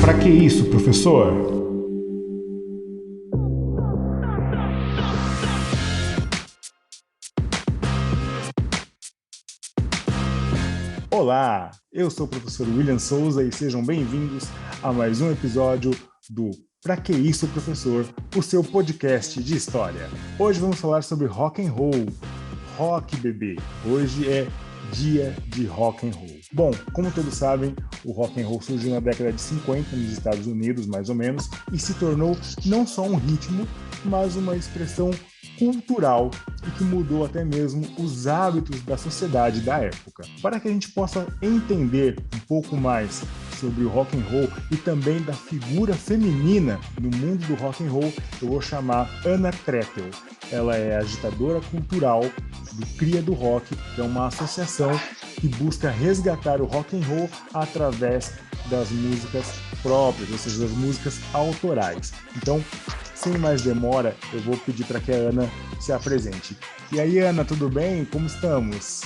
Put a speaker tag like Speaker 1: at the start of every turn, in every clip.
Speaker 1: Pra que isso, professor? Olá, eu sou o professor William Souza e sejam bem-vindos a mais um episódio do Pra que isso, professor? O seu podcast de história. Hoje vamos falar sobre rock and roll. Rock, bebê. Hoje é dia de rock and roll. Bom, como todos sabem, o rock and roll surgiu na década de 50 nos Estados Unidos, mais ou menos, e se tornou não só um ritmo, mas uma expressão cultural e que mudou até mesmo os hábitos da sociedade da época. Para que a gente possa entender um pouco mais sobre o rock and roll e também da figura feminina no mundo do rock and roll, eu vou chamar Ana Tretel. Ela é agitadora cultural do Cria do Rock, que é uma associação que busca resgatar o rock and roll através das músicas próprias, ou seja, das músicas autorais. Então, sem mais demora, eu vou pedir para que a Ana se apresente. E aí, Ana, tudo bem? Como estamos?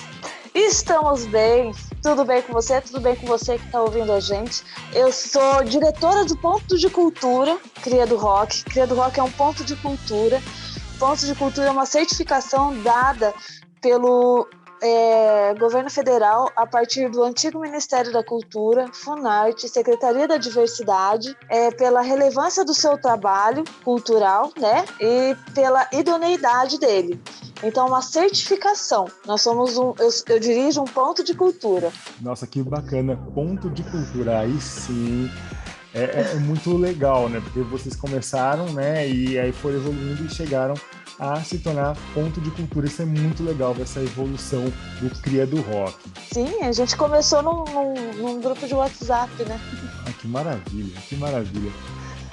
Speaker 2: Estamos bem, tudo bem com você? Tudo bem com você que está ouvindo a gente? Eu sou diretora do Ponto de Cultura, Cria do Rock. Cria do Rock é um ponto de cultura. Ponto de cultura é uma certificação dada pelo governo federal a partir do antigo Ministério da Cultura, Funarte, Secretaria da Diversidade, pela relevância do seu trabalho cultural, né? E pela idoneidade dele. Então, uma certificação. Nós somos eu dirijo um ponto de cultura.
Speaker 1: Nossa, que bacana. Ponto de cultura. Aí sim. É muito legal, né? Porque vocês começaram, né? E aí foram evoluindo e chegaram a se tornar ponto de cultura. Isso é muito legal, essa evolução do Cria do Rock.
Speaker 2: Sim, a gente começou num grupo de WhatsApp, né?
Speaker 1: Que maravilha, que maravilha.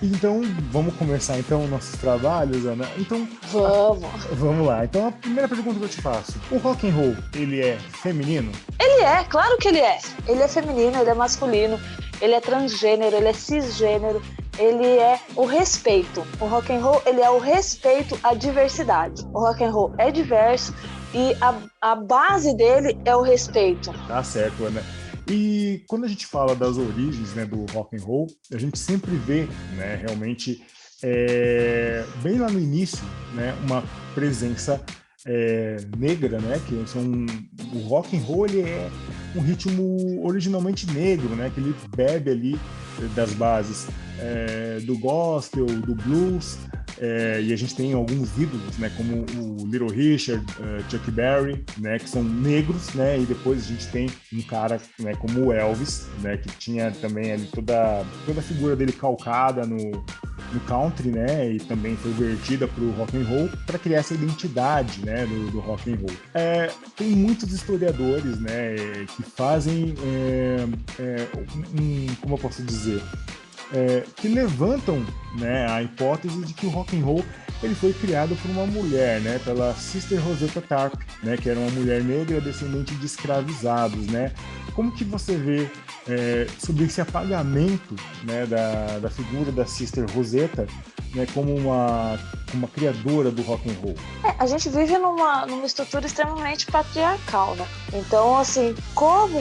Speaker 1: Então, vamos começar então nossos trabalhos, Ana? Então, vamos lá. Então, a primeira pergunta que eu te faço. O rock and roll, ele é feminino?
Speaker 2: Ele é, claro que ele é. Ele é feminino, ele é masculino, ele é transgênero, ele é cisgênero, ele é o respeito. O rock and roll, ele é o respeito à diversidade. O rock and roll é diverso e a base dele é o respeito.
Speaker 1: Tá certo, Ana. E quando a gente fala das origens, né, do rock and roll, a gente sempre vê, né, realmente, bem lá no início, né, uma presença negra, né, que o rock and roll ele é um ritmo originalmente negro, né, que ele bebe ali das bases do gospel, do blues. E a gente tem alguns ídolos, né, como o Little Richard, Chuck Berry, né, que são negros, né, e depois a gente tem um cara, né, como o Elvis, né, que tinha também ali toda a figura dele calcada no country, né, e também foi vertida para o rock and roll para criar essa identidade, né, do rock and roll. Tem muitos historiadores, né, que fazem, como eu posso dizer, que levantam, né, a hipótese de que o rock and roll ele foi criado por uma mulher, né, pela Sister Rosetta Tarp, né, que era uma mulher negra descendente de escravizados, né? Como que você vê sobre esse apagamento, né, da figura da Sister Rosetta, né, como uma criadora do rock and roll?
Speaker 2: A gente vive numa estrutura extremamente patriarcal, né? Então, assim, como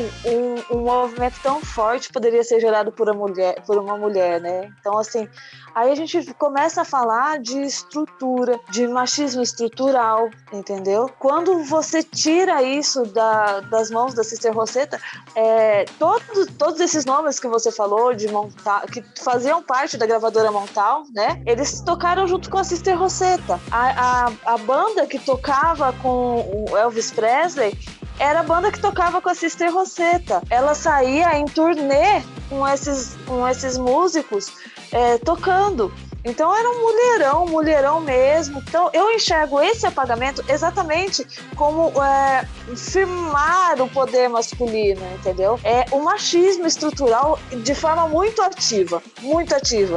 Speaker 2: um movimento tão forte poderia ser gerado por uma mulher, né? Então, assim, aí a gente começa a falar de estrutura, de machismo estrutural, entendeu? Quando você tira isso das mãos da Sister Rosetta, todos esses nomes que você falou de Montal, que faziam parte da gravadora Montal, né? Eles tocaram junto com a Sister Rosetta. A banda que tocava com o Elvis Presley era a banda que tocava com a Sister Rosetta. Ela saía em turnê com esses músicos tocando. Então era um mulherão mesmo. Então eu enxergo esse apagamento exatamente como firmar o poder masculino, entendeu? É o machismo estrutural de forma muito ativa.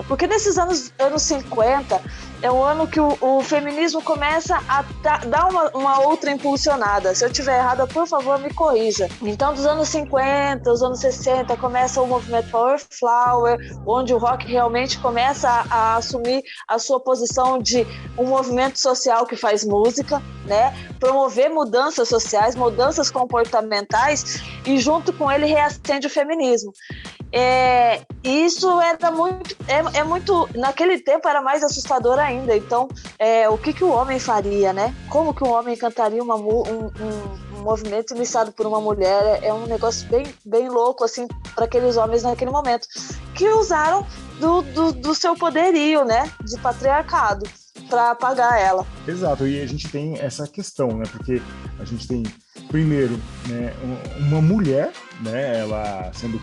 Speaker 2: Porque nesses anos 50 é um ano que o feminismo começa a dar uma outra impulsionada. Se eu estiver errada, por favor, me corrija. Então, dos anos 50, os anos 60, começa o movimento Power Flower, onde o rock realmente começa a assumir a sua posição de um movimento social que faz música, né? Promover mudanças sociais, mudanças comportamentais, e junto com ele reacende o feminismo. Isso era muito, naquele tempo era mais assustador ainda. Então, o que o homem faria, né? Como que um homem cantaria um movimento iniciado por uma mulher? É um negócio bem, bem louco, assim, para aqueles homens naquele momento, que usaram do seu poderio, né? De patriarcado, para apagar ela.
Speaker 1: Exato, e a gente tem essa questão, né? Porque a gente tem, primeiro, né, uma mulher, né? Ela sendo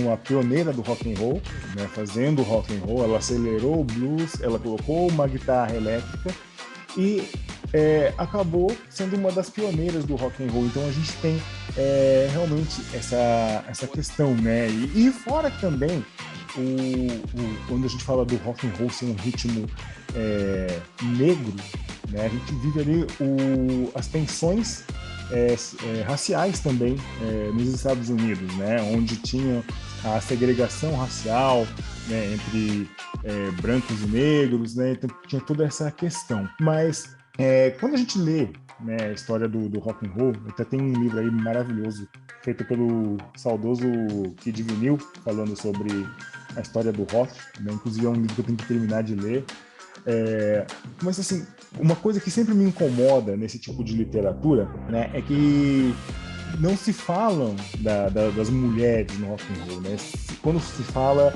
Speaker 1: uma pioneira do rock and roll, né? Fazendo rock and roll, ela acelerou o blues, ela colocou uma guitarra elétrica e acabou sendo uma das pioneiras do rock and roll. Então a gente tem realmente essa questão, né? E fora também quando a gente fala do rock and roll ser um ritmo negro, né? A gente vive ali as tensões raciais também nos Estados Unidos, né? Onde tinha a segregação racial, né? Entre brancos e negros, né? Então tinha toda essa questão. Mas quando a gente lê, né, a história do rock and roll, até tem um livro aí maravilhoso feito pelo saudoso Kid Vinil, falando sobre a história do rock, né? Inclusive é um livro que eu tenho que terminar de ler. Mas assim, uma coisa que sempre me incomoda nesse tipo de literatura, né, é que não se falam das mulheres no rock and roll, né? Quando se fala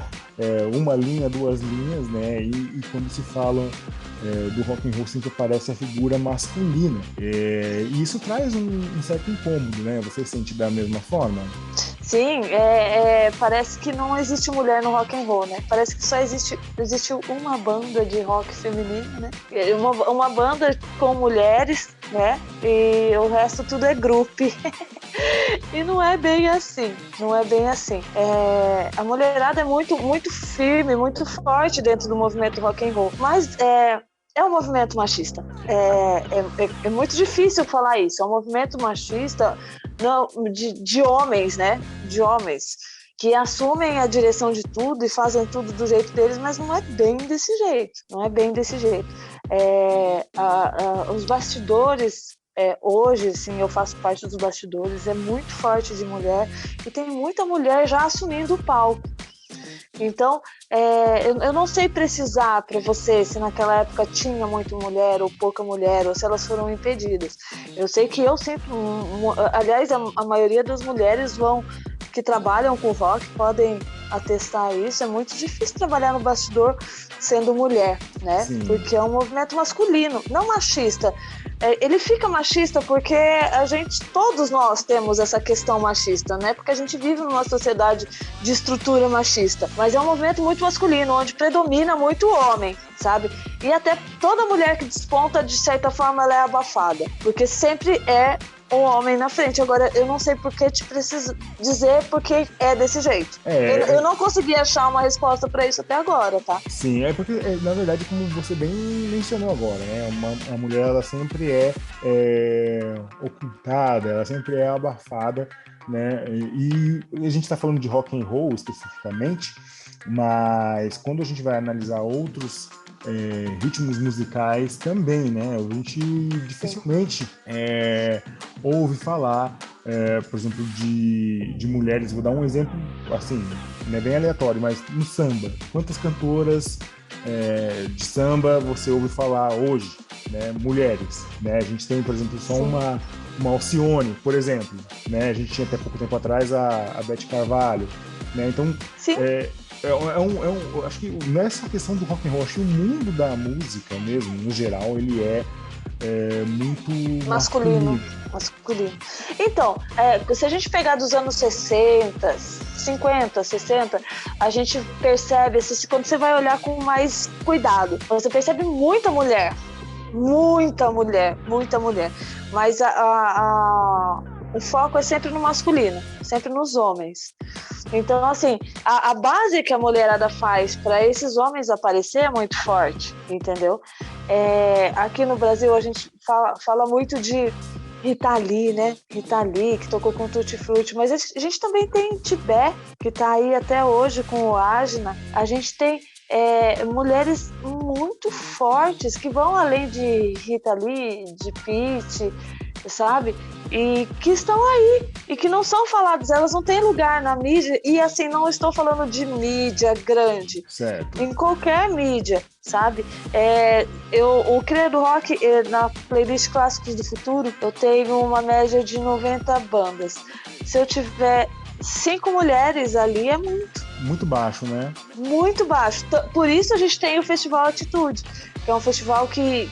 Speaker 1: uma linha, duas linhas, né? E quando se fala do rock and roll sempre aparece a figura masculina. E isso traz um certo incômodo, né? Você sente da mesma forma?
Speaker 2: Sim, parece que não existe mulher no rock and roll, né? Parece que só existe uma banda de rock feminino, né? Uma banda com mulheres, né? E o resto tudo é grupo. E não é bem assim, não é bem assim. A mulherada é muito, muito firme, muito forte dentro do movimento rock and roll, mas é um movimento machista. É muito difícil falar isso. É um movimento machista de homens, né? De homens que assumem a direção de tudo e fazem tudo do jeito deles, mas não é bem desse jeito. Não é bem desse jeito. Os bastidores, hoje, sim, eu faço parte dos bastidores, é muito forte de mulher e tem muita mulher já assumindo o palco. Então, eu não sei precisar para você se naquela época tinha muita mulher ou pouca mulher, ou se elas foram impedidas. Eu sei que eu sempre... aliás, a maioria das mulheres que trabalham com rock podem atestar isso. É muito difícil trabalhar no bastidor sendo mulher, né?
Speaker 1: Sim.
Speaker 2: Porque é um movimento masculino, não machista. Ele fica machista porque todos nós temos essa questão machista, né? Porque a gente vive numa sociedade de estrutura machista. Mas é um movimento muito masculino, onde predomina muito o homem, sabe? E até toda mulher que desponta, de certa forma, ela é abafada. Porque sempre é um homem na frente. Agora, eu não sei por que te preciso dizer porque é desse jeito. Eu não consegui achar uma resposta para isso até agora, tá?
Speaker 1: Sim, porque, na verdade, como você bem mencionou agora, né? A mulher, ela sempre é ocultada, ela sempre é abafada, né? E a gente está falando de rock and roll especificamente, mas quando a gente vai analisar outros ritmos musicais também, né? A gente dificilmente ouve falar, por exemplo, de mulheres. Vou dar um exemplo, assim, não é bem aleatório, mas no samba. Quantas cantoras de samba você ouve falar hoje, né? Mulheres, né? A gente tem, por exemplo, só uma Alcione, por exemplo, né? A gente tinha até pouco tempo atrás a Beth Carvalho, né? Então, acho que nessa questão do rock and roll, acho que o mundo da música mesmo, no geral, ele é muito masculino.
Speaker 2: Então, se a gente pegar dos anos 60, 50, 60, a gente percebe, quando você vai olhar com mais cuidado, você percebe muita mulher. Mas o foco é sempre no masculino, sempre nos homens. Então, assim, a base que a mulherada faz para esses homens aparecer é muito forte, entendeu? Aqui no Brasil a gente fala muito de Rita Lee, né? Rita Lee, que tocou com Tutti Frutti, mas a gente também tem Tibé, que está aí até hoje com o Agna. A gente tem mulheres muito fortes que vão além de Rita Lee, de Pitty, sabe? E que estão aí, e que não são faladas, elas não têm lugar na mídia, e assim, não estou falando de mídia grande,
Speaker 1: Certo.
Speaker 2: em qualquer mídia, sabe? O Cria do Rock, na playlist Clássicos do Futuro, eu tenho uma média de 90 bandas. Se eu tiver 5 mulheres ali, é
Speaker 1: Muito baixo, né?
Speaker 2: muito baixo. Por isso a gente tem o Festival Atitude, que é um festival que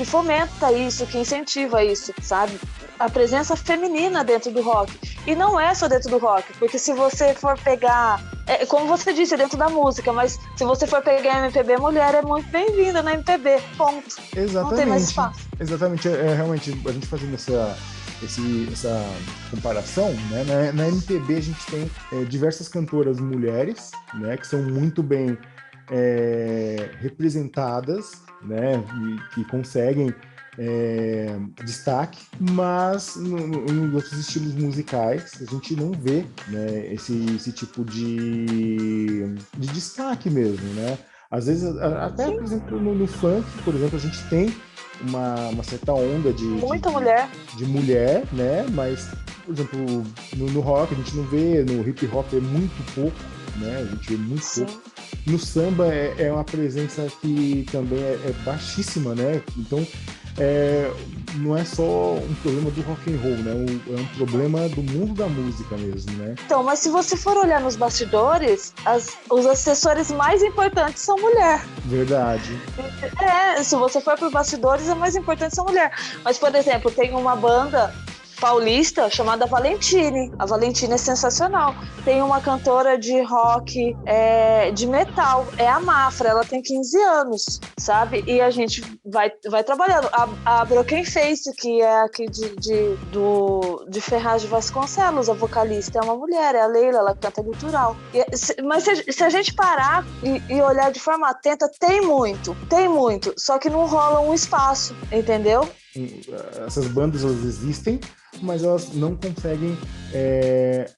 Speaker 2: fomenta isso, que incentiva isso, sabe? A presença feminina dentro do rock. E não é só dentro do rock, porque se você for pegar, como você disse, é dentro da música, mas se você for pegar MPB, mulher é muito bem-vinda na MPB, ponto.
Speaker 1: Exatamente.
Speaker 2: Não tem mais espaço.
Speaker 1: Exatamente, realmente, a gente fazendo essa comparação, né? Na MPB a gente tem diversas cantoras mulheres, né, que são muito bem representadas, né, e que conseguem destaque, mas nos outros estilos musicais a gente não vê, né, esse tipo de destaque mesmo, né? Às vezes, até, por exemplo, no funk, por exemplo, a gente tem uma certa onda de mulher, né? Mas, por exemplo, no rock a gente não vê, no hip hop é muito pouco, né? A gente vê muito pouco. No samba é uma presença que também é baixíssima, né? Então, não é só um problema do rock and roll, né? É um problema do mundo da música mesmo, né?
Speaker 2: Então, mas se você for olhar nos bastidores, os assessores mais importantes são mulher.
Speaker 1: Verdade.
Speaker 2: Se você for para os bastidores, é mais importante ser mulher. Mas, por exemplo, tem uma banda paulista chamada Valentine. A Valentine é sensacional. Tem uma cantora de rock, de metal, é a Mafra, ela tem 15 anos, sabe? E a gente vai trabalhando. A Broken Face, que é aqui de Ferraz de Vasconcelos, a vocalista é uma mulher, é a Leila, ela canta gutural. Mas se a gente parar e olhar de forma atenta, tem muito, só que não rola um espaço, entendeu?
Speaker 1: Essas bandas, elas existem, mas elas não conseguem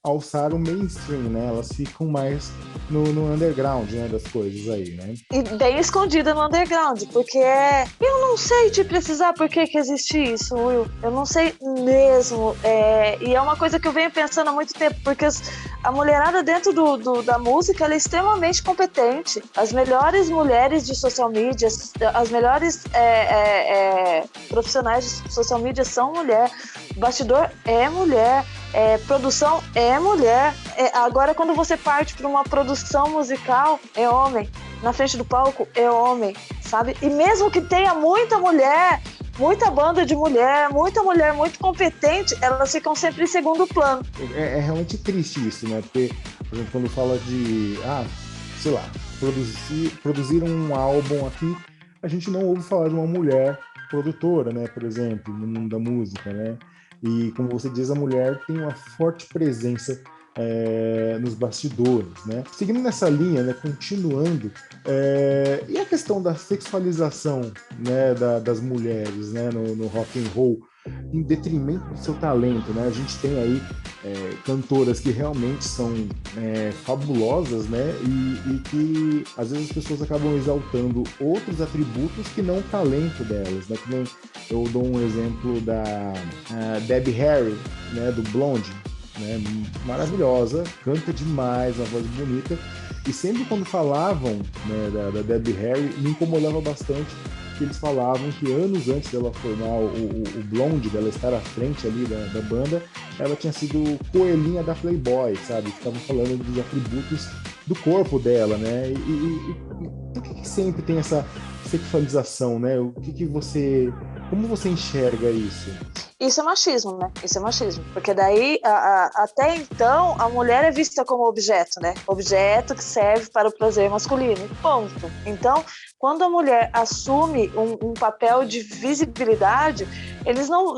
Speaker 1: alçar o mainstream, né? Elas ficam mais no underground, né, das coisas aí, né?
Speaker 2: E bem escondida no underground, porque eu não sei te precisar por que existe isso, Will. Eu não sei mesmo. E é uma coisa que eu venho pensando há muito tempo, porque a mulherada dentro da música, ela é extremamente competente. As melhores mulheres de social media, as melhores profissionais de social media são mulher. Bastidor é mulher. Produção é mulher. Agora, quando você parte para uma produção musical, é homem. Na frente do palco, é homem, sabe? E mesmo que tenha muita mulher, muita banda de mulher muito competente, elas ficam sempre em segundo plano.
Speaker 1: É realmente triste isso, né? Porque, por exemplo, quando fala de, sei lá, produzir um álbum aqui, a gente não ouve falar de uma mulher produtora, né? Por exemplo, no mundo da música, né? E, como você diz, a mulher tem uma forte presença nos bastidores, né? Seguindo nessa linha, né, continuando, e a questão da sexualização, né, das mulheres, né, no rock and roll, em detrimento do seu talento, né? A gente tem aí cantoras que realmente são fabulosas, né? E que às vezes as pessoas acabam exaltando outros atributos que não o talento delas, né? Que nem eu dou um exemplo da Debbie Harry, né, do Blonde, né? Maravilhosa, canta demais, uma voz bonita. E sempre quando falavam, né, da Debbie Harry, me incomodava bastante, que eles falavam que anos antes dela formar o Blonde, dela estar à frente ali da banda, ela tinha sido coelhinha da Playboy, sabe? Ficavam falando dos atributos do corpo dela, né? E por que sempre tem essa sexualização, né? Como você enxerga isso?
Speaker 2: Isso é machismo, né? Isso é machismo. Porque daí, até então, a mulher é vista como objeto, né? Objeto que serve para o prazer masculino. Ponto. Então, quando a mulher assume um papel de visibilidade, eles não...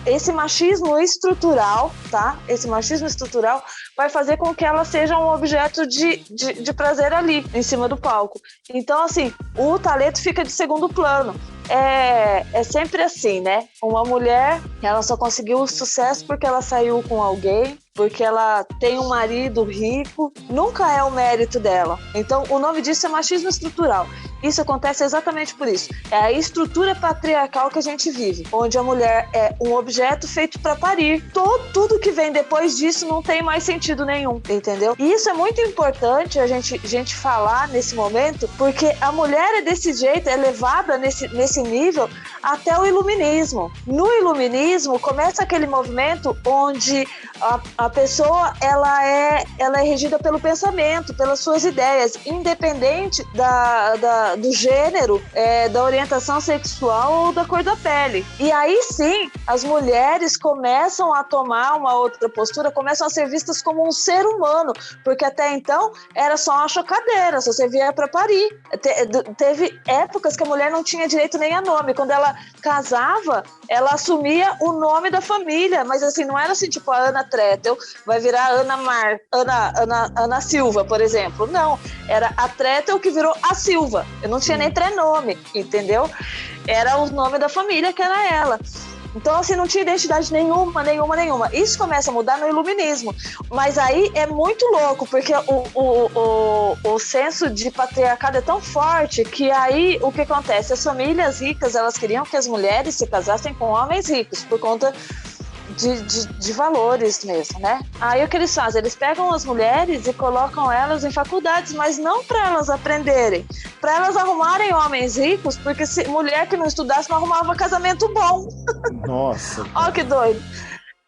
Speaker 2: Esse machismo estrutural, tá? Esse machismo estrutural vai fazer com que ela seja um objeto de prazer ali, em cima do palco. Então, assim, o talento fica de segundo plano. É sempre assim, né? Uma mulher, ela só conseguiu o sucesso porque ela saiu com alguém, porque ela tem um marido rico, nunca é o mérito dela. Então, o nome disso é machismo estrutural. Isso acontece exatamente por isso. É a estrutura patriarcal que a gente vive, onde a mulher é um objeto feito para parir. Tudo que vem depois disso não tem mais sentido nenhum, entendeu? E isso é muito importante a gente falar nesse momento, porque a mulher é desse jeito, é levada nesse nível até o iluminismo. No iluminismo, começa aquele movimento onde a pessoa ela é regida pelo pensamento, pelas suas ideias, independente do gênero, da orientação sexual ou da cor da pele. E aí sim, as mulheres começam a tomar uma outra postura, começam a ser vistas como um ser humano, porque até então era só uma chocadeira, só servia para parir. Teve épocas que a mulher não tinha direito nem a nome. Quando ela casava, ela assumia o nome da família, mas assim, não era assim, tipo, a Ana Tretel vai virar Ana Silva, por exemplo. Não, era a Tretel que virou a Silva. Eu não tinha nem prenome, entendeu? Era o nome da família que era ela. Então, assim, não tinha identidade nenhuma. Isso começa a mudar no iluminismo. Mas aí é muito louco, porque o senso de patriarcado é tão forte que aí o que acontece? As famílias ricas, elas queriam que as mulheres se casassem com homens ricos, por conta de valores mesmo, né? Aí o que eles fazem? Eles pegam as mulheres e colocam elas em faculdades, mas não para elas aprenderem, para elas arrumarem homens ricos, porque se mulher que não estudasse não arrumava casamento bom.
Speaker 1: Nossa.
Speaker 2: Olha que doido.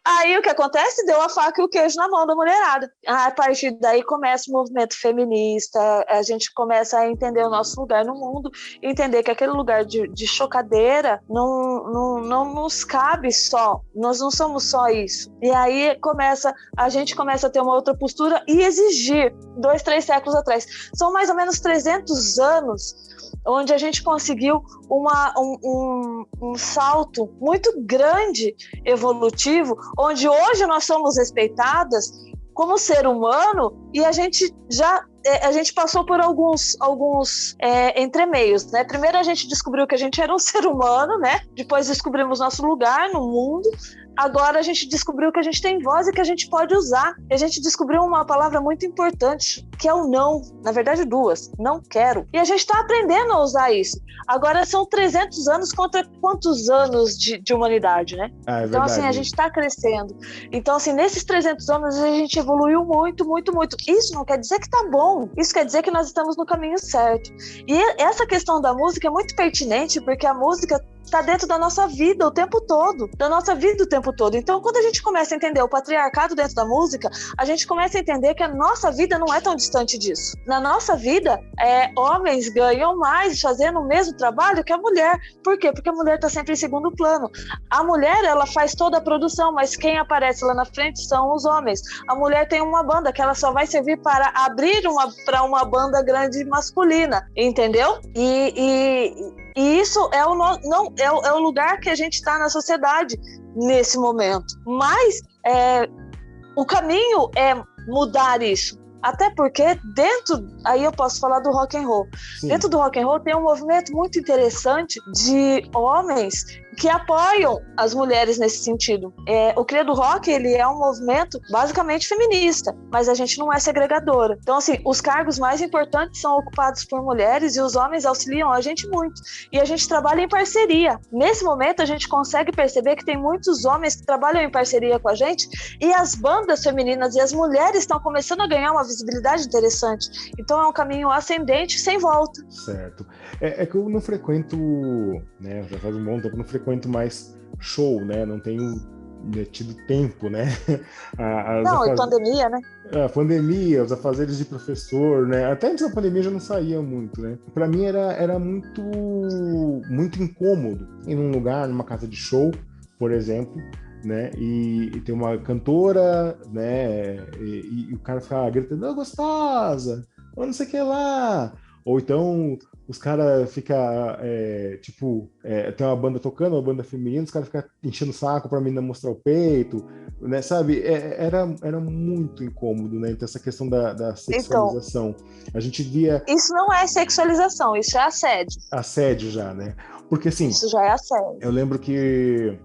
Speaker 2: Aí o que acontece? Deu a faca e o queijo na mão da mulherada. A partir daí começa o movimento feminista, a gente começa a entender o nosso lugar no mundo, entender que aquele lugar de chocadeira não nos cabe só, nós não somos só isso. E aí a gente começa a ter uma outra postura e exigir, 2, 3 séculos atrás. São mais ou menos 300 anos onde a gente conseguiu um salto muito grande evolutivo, onde hoje nós somos respeitadas como ser humano e a gente passou por alguns entremeios, né? Primeiro a gente descobriu que a gente era um ser humano, né? Depois descobrimos nosso lugar no mundo. Agora a gente descobriu que a gente tem voz e que a gente pode usar. E a gente descobriu uma palavra muito importante, que é o não. Na verdade, 2. Não quero. E a gente está aprendendo a usar isso. Agora são 300 anos contra quantos anos de humanidade, né? Então, assim, a gente está crescendo. Então, assim, nesses 300 anos a gente evoluiu muito, muito, muito. Isso não quer dizer que tá bom. Isso quer dizer que nós estamos no caminho certo. E essa questão da música é muito pertinente, porque a música está dentro da nossa vida o tempo todo, Então, quando a gente começa a entender o patriarcado dentro da música, a gente começa a entender que a nossa vida não é tão distante disso. Na nossa vida, homens ganham mais fazendo o mesmo trabalho que a mulher. Por quê? Porque a mulher está sempre em segundo plano. A mulher, ela faz toda a produção, mas quem aparece lá na frente são os homens. A mulher tem uma banda que ela só vai servir para abrir para uma banda grande masculina, entendeu? E isso é o lugar que a gente está na sociedade nesse momento. Mas o caminho é mudar isso. Até porque aí eu posso falar do rock and roll. Sim. Dentro do rock and roll tem um movimento muito interessante de homens que apoiam as mulheres nesse sentido. O Cria do Rock, ele é um movimento basicamente feminista, mas a gente não é segregadora. Então, assim, os cargos mais importantes são ocupados por mulheres e os homens auxiliam a gente muito. E a gente trabalha em parceria. Nesse momento, a gente consegue perceber que tem muitos homens que trabalham em parceria com a gente e as bandas femininas e as mulheres estão começando a ganhar uma visibilidade interessante. Então, é um caminho ascendente sem volta.
Speaker 1: Certo. É que eu não frequento, né, já faz um bom tempo, não frequento mais show, né, não tenho tido tempo, né.
Speaker 2: Pandemia, né.
Speaker 1: A pandemia, os afazeres de professor, né, até antes da pandemia já não saía muito, né. Para mim era muito, muito incômodo ir num lugar, numa casa de show, por exemplo, né, e tem uma cantora, né, e o cara fica gritando, "Ô, gostosa, ou não sei o que lá", ou então os caras ficam, tem uma banda tocando, uma banda feminina, os caras ficam enchendo o saco pra menina mostrar o peito, né, sabe? Era muito incômodo, né? Então, essa questão da sexualização. Então, a gente via...
Speaker 2: Isso não é sexualização, isso é assédio.
Speaker 1: Assédio já, né? Porque, assim...
Speaker 2: Isso já é assédio.
Speaker 1: Eu lembro que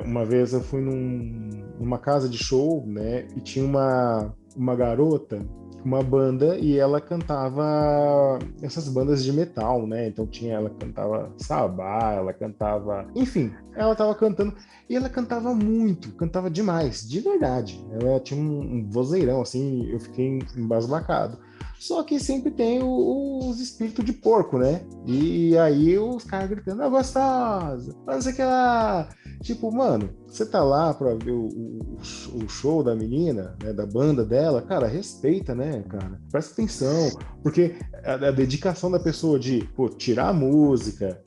Speaker 1: Uma vez eu fui numa casa de show, né? E tinha uma garota, uma banda, e ela cantava essas bandas de metal, né? Então ela cantava Sabá, ela cantava... Enfim, ela estava cantando, e ela cantava muito, cantava demais, de verdade. Ela tinha um vozeirão, assim, eu fiquei embasbacado. Só que sempre tem os espíritos de porco, né? E aí os caras gritando, gostosa, não sei o que lá. Tipo, mano, você tá lá pra ver o show da menina, né, da banda dela, cara, respeita, né, cara? Presta atenção, porque a dedicação da pessoa de, pô, tirar a música,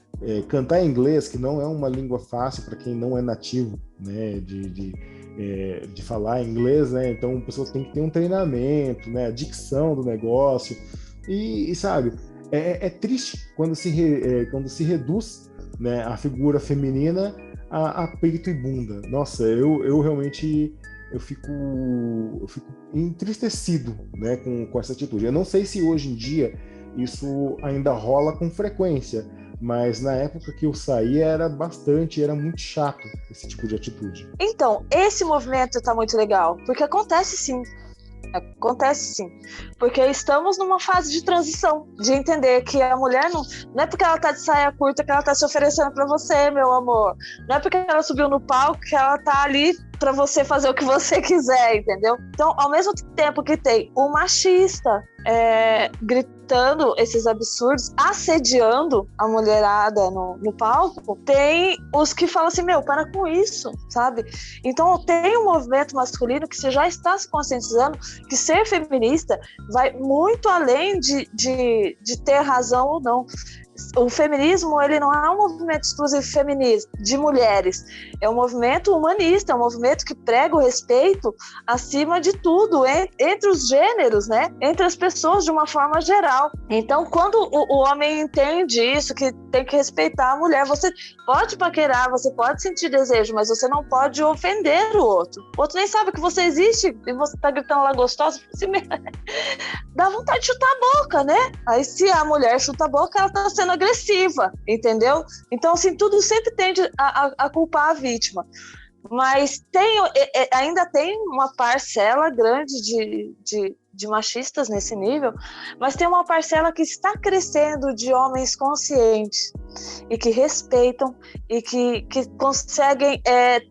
Speaker 1: cantar em inglês, que não é uma língua fácil para quem não é nativo, né, de falar inglês, né? Então a pessoa tem que ter um treinamento, né? A dicção do negócio. E sabe, é triste quando se reduz, né, a figura feminina a peito e bunda. Nossa, eu realmente eu fico entristecido, né, com essa atitude. Eu não sei se hoje em dia isso ainda rola com frequência, mas na época que eu saí era muito chato esse tipo de atitude.
Speaker 2: Então, esse movimento tá muito legal, porque acontece sim, porque estamos numa fase de transição, de entender que a mulher não é porque ela tá de saia curta que ela tá se oferecendo para você, meu amor, não é porque ela subiu no palco que ela tá ali para você fazer o que você quiser, entendeu? Então, ao mesmo tempo que tem o machista gritando esses absurdos, assediando a mulherada no palco, tem os que falam assim, meu, para com isso, sabe? Então, tem um movimento masculino que você já está se conscientizando que ser feminista vai muito além de ter razão ou não. O feminismo, ele não é um movimento exclusivo feminista de mulheres, é um movimento humanista, é um movimento que prega o respeito acima de tudo, entre os gêneros, né? Entre as pessoas de uma forma geral. Então, quando o homem entende isso, que tem que respeitar a mulher, você pode paquerar, você pode sentir desejo, mas você não pode ofender o outro. O outro nem sabe que você existe e você tá gritando lá gostosa, assim, dá vontade de chutar a boca, né? Aí se a mulher chuta a boca, ela tá sendo agressiva, entendeu? Então, assim, tudo sempre tende a culpar a vítima. Mas ainda tem uma parcela grande de machistas nesse nível, mas tem uma parcela que está crescendo de homens conscientes e que respeitam e que conseguem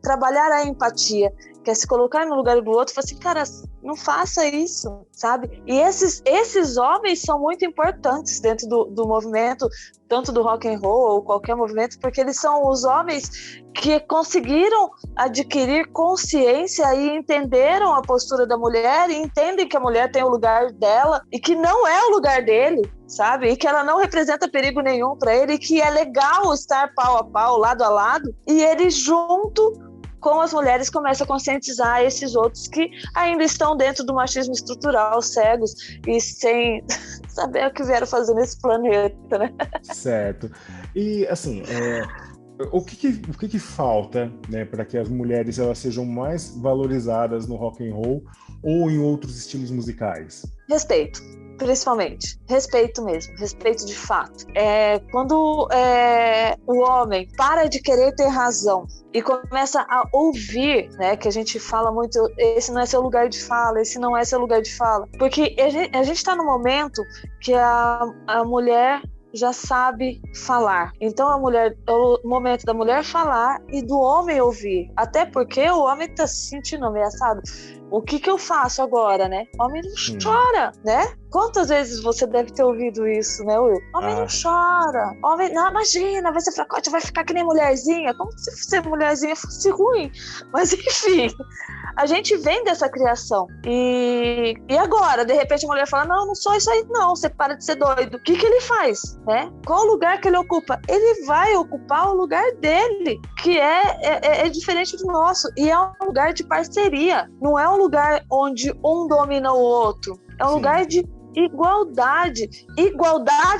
Speaker 2: trabalhar a empatia, que é se colocar no lugar do outro e falar assim, cara, não faça isso, sabe? E esses homens são muito importantes dentro do movimento, tanto do rock and roll ou qualquer movimento, porque eles são os homens que conseguiram adquirir consciência e entenderam a postura da mulher e entendem que a mulher tem o lugar dela e que não é o lugar dele, sabe? E que ela não representa perigo nenhum para ele e que é legal estar pau a pau, lado a lado, e ele junto com as mulheres começa a conscientizar esses outros que ainda estão dentro do machismo estrutural, cegos e sem saber o que vieram fazer nesse planeta, né?
Speaker 1: Certo. E, assim, o que falta, né, para que as mulheres elas sejam mais valorizadas no rock and roll ou em outros estilos musicais?
Speaker 2: Respeito. Principalmente, respeito mesmo, respeito de fato. Quando o homem para de querer ter razão e começa a ouvir, né, que a gente fala muito, esse não é seu lugar de fala, esse não é seu lugar de fala, porque a gente está no momento que a mulher já sabe falar. Então é o momento da mulher falar e do homem ouvir. Até porque o homem está se sentindo ameaçado. O que eu faço agora, né? Homem não chora, né? Quantas vezes você deve ter ouvido isso, né, Will? Homem não chora. Homem, não, imagina, vai ser fracote, vai ficar que nem mulherzinha. Como se ser mulherzinha fosse ruim. Mas, enfim, a gente vem dessa criação. E agora, de repente, a mulher fala, não sou isso aí, não. Você para de ser doido. O que ele faz, né? Qual o lugar que ele ocupa? Ele vai ocupar o lugar dele, que é diferente do nosso. E é um lugar de parceria. Não é um lugar onde um domina o outro. É um lugar de igualdade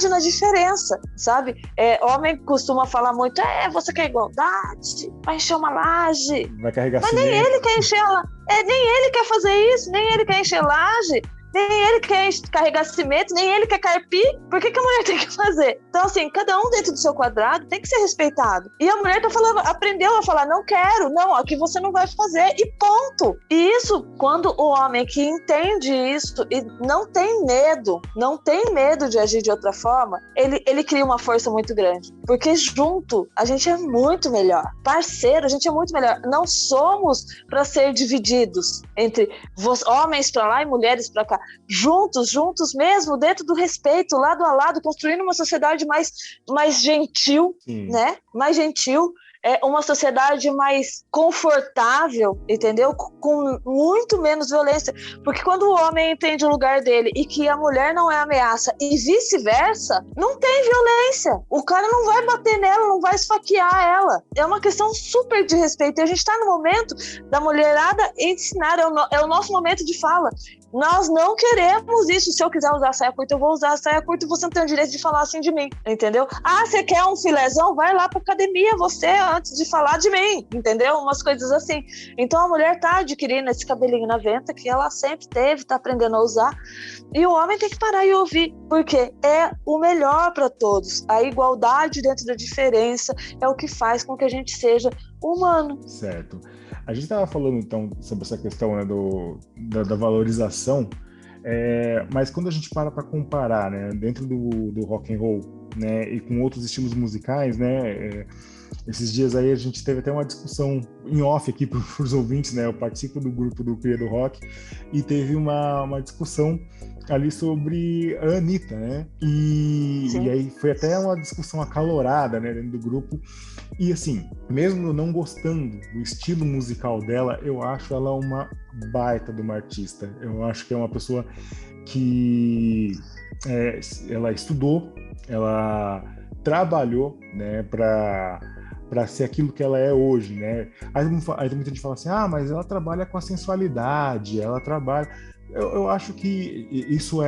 Speaker 2: na diferença, sabe? Homem costuma falar muito, você quer igualdade? Vai encher uma laje.
Speaker 1: Vai carregar
Speaker 2: Mas
Speaker 1: cimento.
Speaker 2: nem ele quer encher nem ele quer fazer isso, nem ele quer encher laje. Nem ele quer carregar cimento, nem ele quer carpir. Por que a mulher tem que fazer? Então, assim, cada um dentro do seu quadrado tem que ser respeitado. E a mulher tá falando, aprendeu a falar, não quero, não, aqui você não vai fazer, e ponto. E isso, quando o homem que entende isso e não tem medo de agir de outra forma, ele cria uma força muito grande. Porque junto, a gente é muito melhor. Parceiro, a gente é muito melhor. Não somos para ser divididos entre homens para lá e mulheres para cá. Juntos mesmo, dentro do respeito, lado a lado, construindo uma sociedade mais gentil, né? Mais gentil. Uma sociedade mais confortável, entendeu? Com muito menos violência. Porque quando o homem entende o lugar dele e que a mulher não é ameaça e vice-versa, não tem violência. O cara não vai bater nela, não vai esfaquear ela. É uma questão super de respeito. E a gente está no momento da mulherada ensinar, é o nosso momento de fala. Nós não queremos isso. Se eu quiser usar saia curta, eu vou usar saia curta e você não tem o direito de falar assim de mim, entendeu? Ah, você quer um filézão? Vai lá pra academia, você, antes de falar de mim, entendeu? Umas coisas assim. Então a mulher tá adquirindo esse cabelinho na venta, que ela sempre teve, tá aprendendo a usar, e o homem tem que parar e ouvir, porque é o melhor para todos. A igualdade dentro da diferença é o que faz com que a gente seja humano.
Speaker 1: Certo. A gente estava falando, então, sobre essa questão, né, da valorização, mas quando a gente para comparar, né, dentro do rock and roll, né, e com outros estilos musicais, né, esses dias aí a gente teve até uma discussão em off aqui para os ouvintes, né, eu participo do grupo do Cria do Rock, e teve uma discussão ali sobre a Anitta, né, e aí foi até uma discussão acalorada, né, dentro do grupo. E assim, mesmo eu não gostando do estilo musical dela, eu acho ela uma baita de uma artista. Eu acho que é uma pessoa que ela estudou, ela trabalhou, né, para ser aquilo que ela é hoje, né? Aí muita gente fala assim, mas ela trabalha com a sensualidade, ela trabalha... Eu acho que isso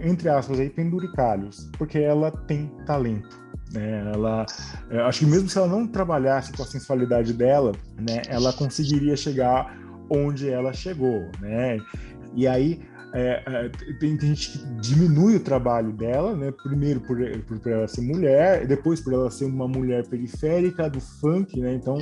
Speaker 1: entre aspas, aí, penduricalhos, porque ela tem talento. Eu acho que mesmo se ela não trabalhasse com a sensualidade dela, né, ela conseguiria chegar onde ela chegou, né? E aí tem gente que diminui o trabalho dela, né? Primeiro por ela ser mulher, depois por ela ser uma mulher periférica do funk, né? Então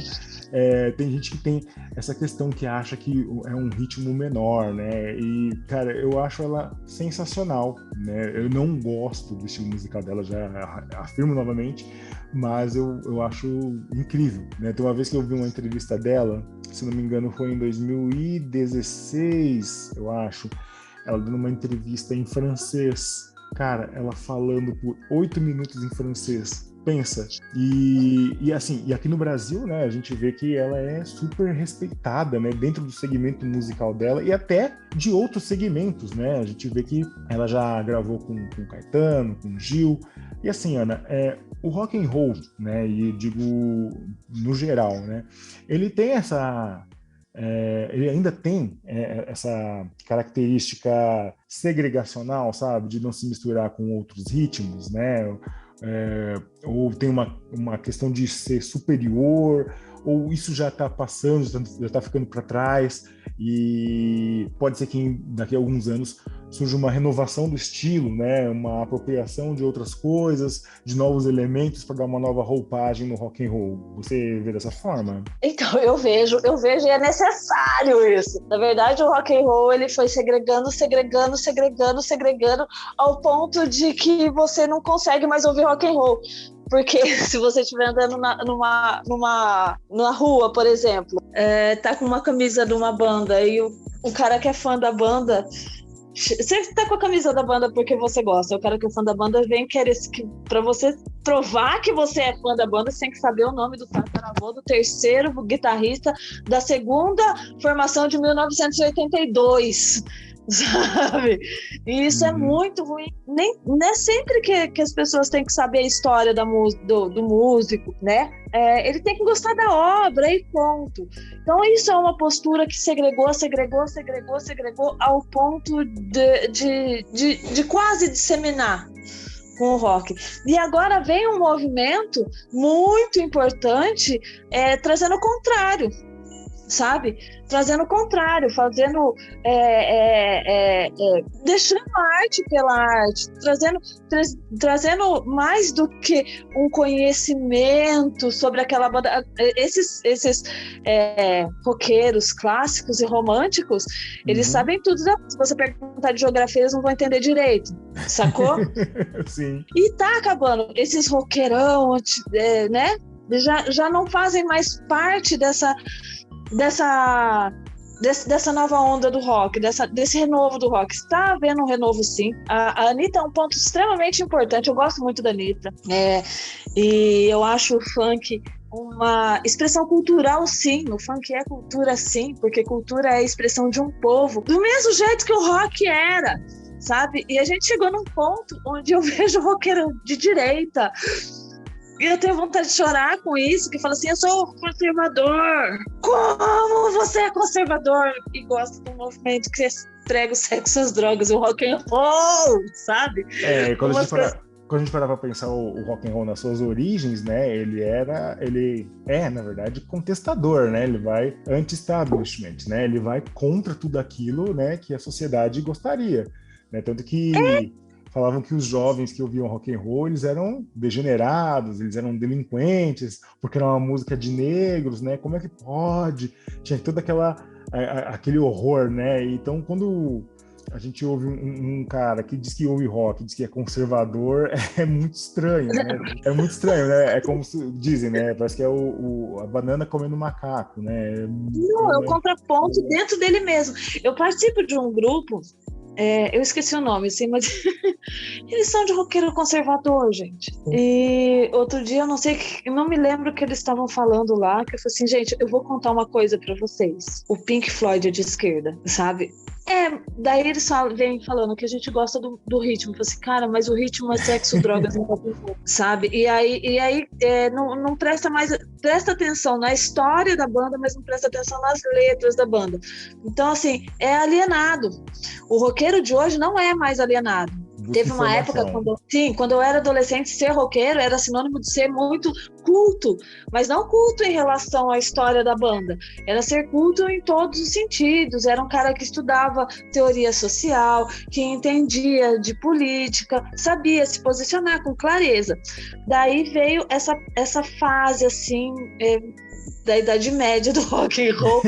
Speaker 1: tem gente que tem essa questão que acha que é um ritmo menor, né? E, cara, eu acho ela sensacional, né? Eu não gosto do estilo musical dela, já afirmo novamente, mas eu acho incrível, né? Tem uma vez que eu vi uma entrevista dela, se não me engano foi em 2016, eu acho, ela dando uma entrevista em francês, cara, ela falando por 8 minutos em francês, pensa, e assim, e aqui no Brasil, né, a gente vê que ela é super respeitada, né, dentro do segmento musical dela e até de outros segmentos, né, a gente vê que ela já gravou com Caetano, com Gil, e assim, Ana, o rock and roll, né, e digo no geral, né, ele tem ele ainda tem essa característica segregacional, sabe, de não se misturar com outros ritmos, né? Ou tem uma questão de ser superior, ou isso já está passando, já está ficando para trás, e pode ser que daqui a alguns anos surja uma renovação do estilo, né? Uma apropriação de outras coisas, de novos elementos para dar uma nova roupagem no rock and roll. Você vê dessa forma?
Speaker 2: Então, eu vejo e é necessário isso. Na verdade, o rock and roll ele foi segregando ao ponto de que você não consegue mais ouvir rock and roll. Porque se você estiver andando numa rua, por exemplo, tá com uma camisa de uma banda e o cara que é fã da banda, você tá com a camisa da banda porque você gosta, o cara que é fã da banda vem querer pra você provar que você é fã da banda, você tem que saber o nome do tataravô do terceiro guitarrista da segunda formação de 1982. Sabe? E isso é muito ruim. Não é sempre que as pessoas têm que saber a história do músico, né? Ele tem que gostar da obra e ponto. Então isso é uma postura que segregou ao ponto de quase disseminar com o rock. E agora vem um movimento muito importante trazendo o contrário. sabe? Trazendo o contrário, fazendo, deixando a arte pela arte, trazendo mais do que um conhecimento sobre aquela banda. Esses roqueiros clássicos e românticos, eles sabem tudo. Se você perguntar de geografia, eles não vão entender direito, sacou?
Speaker 1: Sim.
Speaker 2: E tá acabando. Esses roqueirão, né? Já não fazem mais parte dessa nova onda do rock, desse renovo do rock. Está havendo um renovo, sim. A Anitta é um ponto extremamente importante. Eu gosto muito da Anitta. E eu acho o funk uma expressão cultural, sim. O funk é cultura, sim, porque cultura é a expressão de um povo, do mesmo jeito que o rock era, sabe? E a gente chegou num ponto onde eu vejo roqueiro de direita e eu tenho vontade de chorar com isso, que fala assim, eu sou conservador. Como você é conservador e gosta de um movimento que prega o sexo, as drogas, o rock and roll, sabe?
Speaker 1: Quando a gente parar para pensar o rock and roll nas suas origens, né, ele é, na verdade, contestador, né? Ele vai anti-establishment, né? Ele vai contra tudo aquilo, né, que a sociedade gostaria, né? Tanto que falavam que os jovens que ouviam rock and roll, eles eram degenerados, eles eram delinquentes, porque era uma música de negros, né? Como é que pode? Tinha todo aquele horror, né? Então, quando a gente ouve um cara que diz que ouve rock, diz que é conservador, é muito estranho, né? É muito estranho, né? É como se dizem, né? Parece que é a banana comendo macaco, né?
Speaker 2: Não, é um contraponto dentro dele mesmo. Eu participo de um grupo, eu esqueci o nome, assim, mas eles são de roqueiro conservador, gente. E outro dia, eu não me lembro o que eles estavam falando lá, que eu falei assim, gente, eu vou contar uma coisa pra vocês. O Pink Floyd é de esquerda, sabe? Daí eles vêm falando que a gente gosta do ritmo. Eu falei assim, cara, mas o ritmo é sexo, drogas, sabe? E aí não presta atenção na história da banda, mas não presta atenção nas letras da banda. Então, assim, é alienado. O roqueiro de hoje não é mais alienado. Teve uma época, quando eu era adolescente, ser roqueiro era sinônimo de ser muito culto, mas não culto em relação à história da banda, era ser culto em todos os sentidos, era um cara que estudava teoria social, que entendia de política, sabia se posicionar com clareza. Daí veio essa fase, assim, da Idade Média do rock and roll,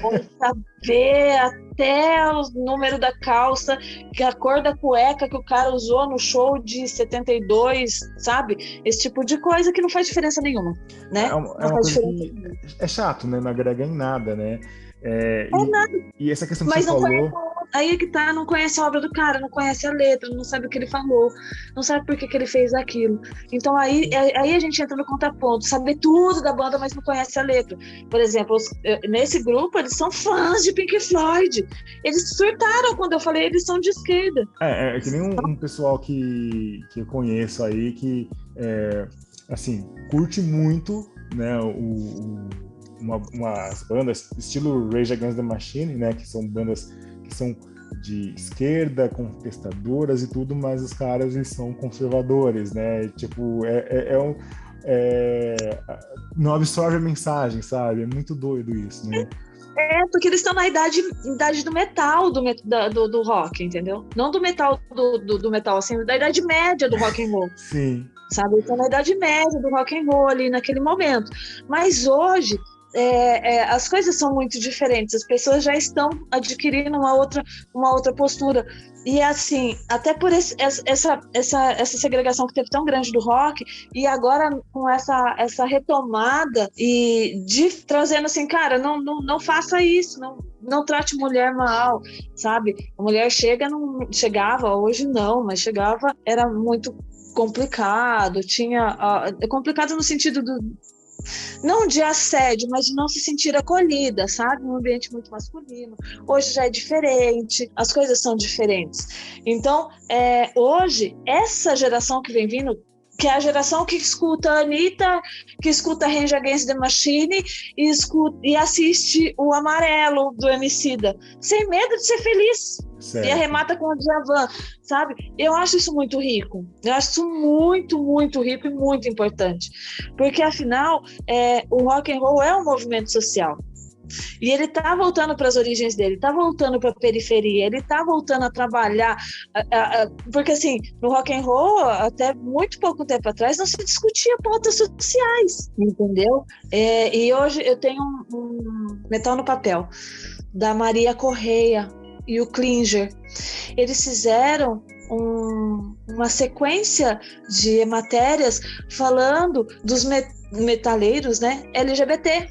Speaker 2: onde saber até o número da calça, a cor da cueca que o cara usou no show de 72, sabe? Esse tipo de coisa que não faz diferença nenhuma, né?
Speaker 1: Uma coisa que é chato, né? Não agrega em nada, né?
Speaker 2: Nada.
Speaker 1: E essa questão que
Speaker 2: mas
Speaker 1: você falou...
Speaker 2: Aí é que tá, não conhece a obra do cara, não conhece a letra, não sabe o que ele falou, não sabe por que ele fez aquilo. Então aí a gente entra no contraponto, saber tudo da banda, mas não conhece a letra. Por exemplo, nesse grupo, eles são fãs de Pink Floyd. Eles surtaram quando eu falei, eles são de esquerda.
Speaker 1: É que nem um pessoal que eu conheço aí, que, assim, curte muito, né, umas bandas estilo Rage Against the Machine, né, que são bandas que são de esquerda, contestadoras e tudo, mas os caras, eles são conservadores, né, tipo, não absorve a mensagem, sabe, é muito doido isso, né.
Speaker 2: Porque eles estão na idade do metal, do rock, entendeu? Não do metal, do metal, assim, da idade média do rock and roll.
Speaker 1: Sim.
Speaker 2: Sabe? Eles estão na idade média do rock and roll ali naquele momento. Mas hoje, as coisas são muito diferentes, as pessoas já estão adquirindo uma outra postura. E assim, até por essa segregação que teve tão grande do rock, e agora com essa retomada e trazendo assim, cara, não faça isso, não trate mulher mal, sabe? A mulher chegava, hoje não, mas chegava, era muito complicado, complicado no sentido não de assédio, mas de não se sentir acolhida, sabe? Um ambiente muito masculino. Hoje já é diferente, as coisas são diferentes. Então, hoje, essa geração que vem vindo, que é a geração que escuta a Anitta, que escuta Rage Against the Machine e assiste o Amarelo do Emicida, sem medo de ser feliz. Certo. E arremata com o Djavan, sabe? Eu acho isso muito rico. Eu acho isso muito, muito rico e muito importante. Porque, afinal, o rock and roll é um movimento social. E ele tá voltando para as origens dele, tá voltando para a periferia, ele tá voltando a trabalhar, porque assim, no rock and roll, até muito pouco tempo atrás, não se discutia pautas sociais, entendeu? E hoje eu tenho um Metal no Papel, da Maria Correia e o Klinger. Eles fizeram uma sequência de matérias falando dos metaleiros, né, LGBT.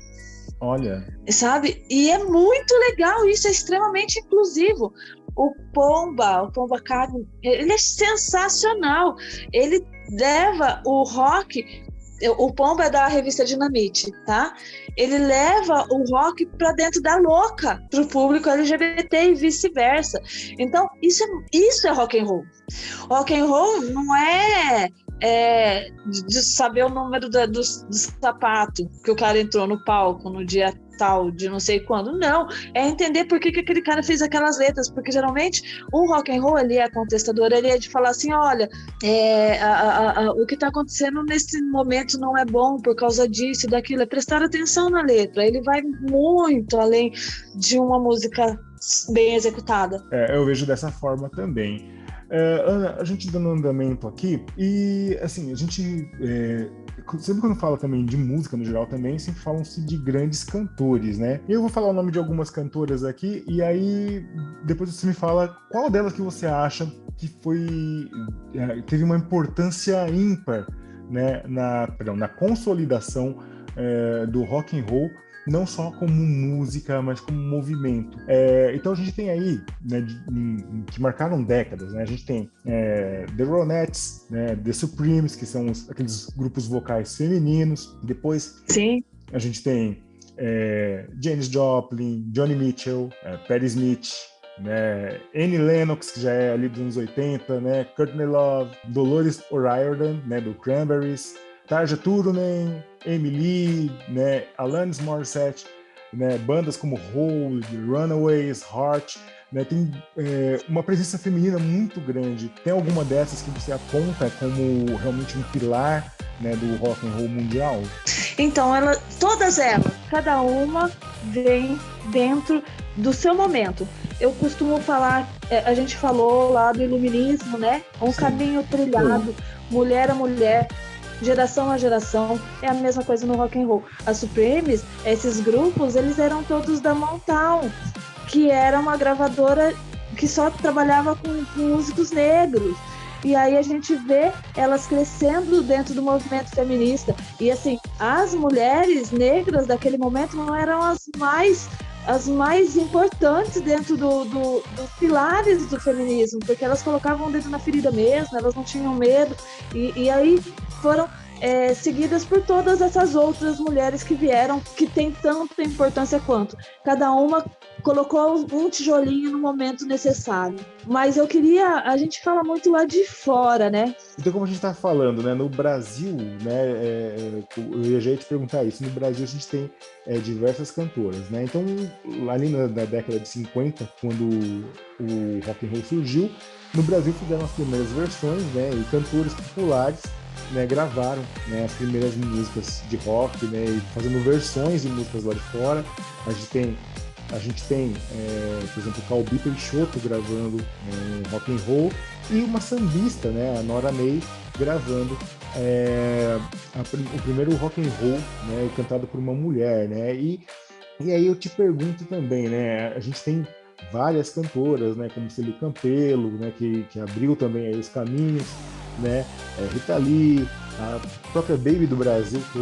Speaker 1: Olha.
Speaker 2: Sabe? E é muito legal, isso é extremamente inclusivo. O Pomba Carne, ele é sensacional. Ele leva o rock. O Pomba é da revista Dinamite, tá? Ele leva o rock para dentro da louca, para o público LGBT e vice-versa. Então, isso é rock and roll. Rock and roll não é de saber o número do sapato que o cara entrou no palco no dia tal, de não sei quando. Não, é entender por que aquele cara fez aquelas letras, porque geralmente o rock and roll, ele é contestador, ele é de falar assim, olha, o que está acontecendo nesse momento não é bom por causa disso e daquilo, é prestar atenção na letra, ele vai muito além de uma música bem executada.
Speaker 1: Eu vejo dessa forma também. Ana, a gente dando andamento aqui, e assim, a gente sempre quando fala também de música no geral também, sempre falam-se de grandes cantores, né? Eu vou falar o nome de algumas cantoras aqui, e aí depois você me fala qual delas que você acha que teve uma importância ímpar, né, na consolidação do rock and roll, não só como música, mas como movimento. Então a gente tem aí, né, que marcaram décadas, né? A gente tem The Ronettes, né, The Supremes, que são aqueles grupos vocais femininos. Depois
Speaker 2: Sim.
Speaker 1: A gente tem Janis Joplin, Joni Mitchell, Patti Smith, né, Annie Lennox, que já é ali dos anos 80, né, Courtney Love, Dolores O'Riordan, né, do Cranberries, Tarja Turunen, Emily, né, Alanis Morissette, né, bandas como Hole, Runaways, Heart, né, tem uma presença feminina muito grande. Tem alguma dessas que você aponta como realmente um pilar, né, do rock and roll mundial?
Speaker 2: Então, todas elas, cada uma vem dentro do seu momento. Eu costumo falar, a gente falou lá do iluminismo, né? Um Sim. Caminho trilhado, mulher a mulher, geração a geração, é a mesma coisa no rock and roll. As Supremes, esses grupos, eles eram todos da Motown, que era uma gravadora que só trabalhava com músicos negros. E aí a gente vê elas crescendo dentro do movimento feminista. E assim, as mulheres negras daquele momento não eram as mais importantes dentro dos pilares do feminismo, porque elas colocavam o dedo na ferida mesmo, elas não tinham medo, e aí foram seguidas por todas essas outras mulheres que vieram, que tem tanta importância quanto. Cada uma colocou um tijolinho no momento necessário. Mas a gente fala muito lá de fora, né?
Speaker 1: Então, como a gente está falando, né, no Brasil, né, eu já ia te perguntar isso, no Brasil a gente tem diversas cantoras, né? Então, ali na década de 50, quando o rock and roll surgiu, no Brasil fizeram as primeiras versões, né, e cantores populares, né, gravaram, né, as primeiras músicas de rock, né, e fazendo versões de músicas lá de fora. A gente tem, por exemplo, o Calbi Peixoto gravando rock and roll, e uma sambista, né, a Nora Ney, gravando o primeiro rock and roll, né, cantado por uma mulher, né? E aí eu te pergunto também, né, a gente tem várias cantoras, né, como Celi Campelo, né, que abriu também aí os caminhos, né, Rita Lee, a própria Baby do Brasil, que